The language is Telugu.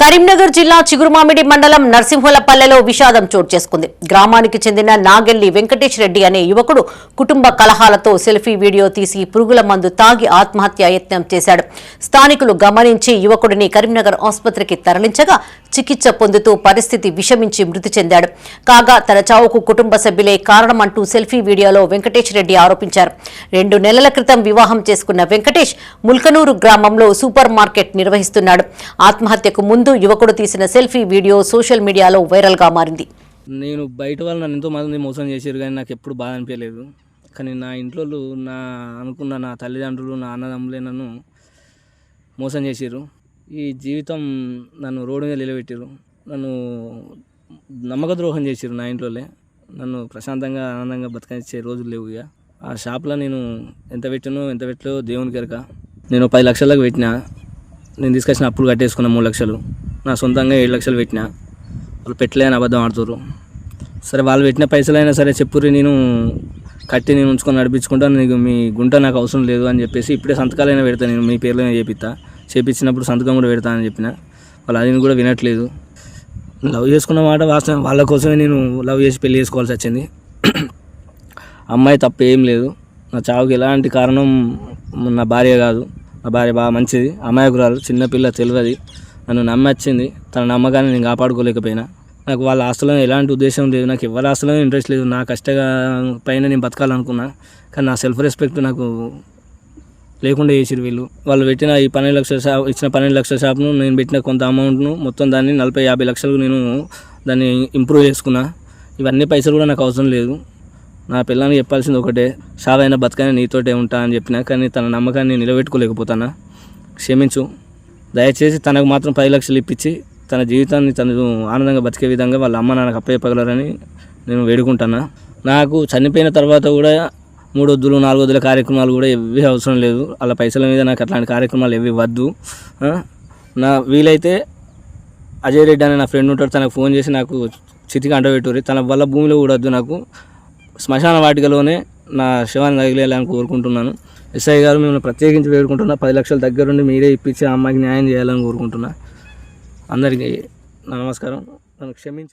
కరీంనగర్ జిల్లా చిగురుమామిడి మండలం నర్సింహులపల్లెలో విషాదం చోటు చేసుకుంది. గ్రామానికి చెందిన నాగెల్లి వెంకటేష్ రెడ్డి అనే యువకుడు కుటుంబ కలహాలతో సెల్ఫీ వీడియో తీసి పురుగుల మందు తాగి ఆత్మహత్య యత్నం చేశాడు. స్థానికులు గమనించి యువకుడిని కరీంనగర్ ఆసుపత్రికి తరలించగా చికిత్స పొందుతూ పరిస్థితి విషమించి మృతి చెందాడు. కాగా తన చావుకు కుటుంబ సభ్యులే కారణమంటూ సెల్ఫీ వీడియోలో వెంకటేష్ రెడ్డి ఆరోపించారు. 2 నెలల క్రితం వివాహం చేసుకున్న వెంకటేష్ ముల్కనూరు గ్రామంలో సూపర్ మార్కెట్ నిర్వహిస్తున్నాడు. ఆత్మహత్యకు ముందు యువకుడు తీసిన సెల్ఫీ వీడియో సోషల్ మీడియాలో వైరల్ గా మారింది. నేను బయట వాళ్ళు నన్ను ఎంతో మంది మోసం చేశారు, కానీ నాకు ఎప్పుడు బాధ అనిపించలేదు. కానీ నా ఇంట్లో నా తల్లిదండ్రులు, నా అన్నదమ్ములే నన్ను మోసం చేశారు. ఈ జీవితం నన్ను రోడ్డు మీద నిలబెట్టారు. నన్ను నమ్మక ద్రోహం చేశారు. నా ఇంట్లోనే నన్ను ప్రశాంతంగా ఆనందంగా బతకనిచ్చే రోజులు లేవు. ఇక ఆ షాప్లో నేను ఎంత పెట్టో దేవునికి ఎరక. నేను 10 లక్షలకు పెట్టినా. నేను తీసుకొచ్చిన అప్పులు కట్టేసుకున్న 3 లక్షలు. నా సొంతంగా 7 లక్షలు పెట్టినా. వాళ్ళు పెట్టలేని అబద్ధం ఆడుతారు. సరే, వాళ్ళు పెట్టిన పైసలైనా సరే చెప్పుర్రి, నేను కట్టి నేను ఉంచుకొని నడిపించుకుంటాను, నీకు మీ గుంట నాకు అవసరం లేదు అని చెప్పేసి ఇప్పుడే సంతకాలైనా పెడతాను, నేను మీ పేర్లోనే చేపించినప్పుడు సంతకం కూడా పెడతానని చెప్పిన. వాళ్ళు అది కూడా వినట్లేదు. లవ్ చేసుకున్న మాట వాస్తవం. వాళ్ళ కోసమే నేను లవ్ చేసి పెళ్లి చేసుకోవాల్సి వచ్చింది. అమ్మాయి తప్పు ఏం లేదు. నా చావుకి ఎలాంటి కారణం నా భార్య కాదు. నా భార్య బాగా మంచిది, అమాయకురాలు, చిన్నపిల్ల, తెలియదు. నన్ను నమ్మచ్చింది. తన నమ్మకాన్ని నేను కాపాడుకోలేకపోయినా. నాకు వాళ్ళ ఆస్తులో ఎలాంటి ఉద్దేశం లేదు. నాకు ఎవరి ఆస్తులో ఇంట్రెస్ట్ లేదు. నా కష్టంగా పైన నేను బతకాలనుకున్నా, కానీ నా సెల్ఫ్ రెస్పెక్ట్ నాకు లేకుండా చేసిరు వీళ్ళు. వాళ్ళు పెట్టిన ఈ 12 లక్షల షాప్, ఇచ్చిన 12 లక్షల షాప్ను నేను పెట్టిన కొంత అమౌంట్ను మొత్తం దాన్ని 40-50 లక్షలకు నేను దాన్ని ఇంప్రూవ్ చేసుకున్నా. ఇవన్నీ పైసలు కూడా నాకు అవసరం లేదు. నా పిల్లలకి చెప్పాల్సింది ఒకటే, షావైనా బతకైనా నీతోటే ఉంటా అని చెప్పినా, కానీ తన నమ్మకాన్ని నిలబెట్టుకోలేకపోతానా. క్షమించు. దయచేసి తనకు మాత్రం 10 లక్షలు ఇప్పించి తన జీవితాన్ని తను ఆనందంగా బతికే విధంగా వాళ్ళ అమ్మ నాన్నకు అప్పచెప్పగలరని నేను వేడుకుంటున్నా. నాకు చనిపోయిన తర్వాత కూడా 3 వద్దులు 4 వద్దుల కార్యక్రమాలు కూడా ఏవి అవసరం లేదు. అలా పైసల మీద నాకు అట్లాంటి కార్యక్రమాలు ఏవి వద్దు. నా వీలైతే అజయ్ రెడ్డి అనే నా ఫ్రెండ్ ఉంటాడు, తనకు ఫోన్ చేసి నాకు చితికి అంటబెట్టుర్రి. తన వల్ల భూమిలో కూడా వద్దు, నాకు శ్మశాన వాటికలోనే నా శవాన్ని తగిలేయాలని కోరుకుంటున్నాను. ఎస్ఐ గారు మిమ్మల్ని ప్రత్యేకించి వేడుకుంటున్నా. 10 లక్షల దగ్గరుండి మీరే ఇప్పించి ఆ అమ్మాయికి న్యాయం చేయాలని కోరుకుంటున్నా. అందరికీ నమస్కారం. నన్ను క్షమించి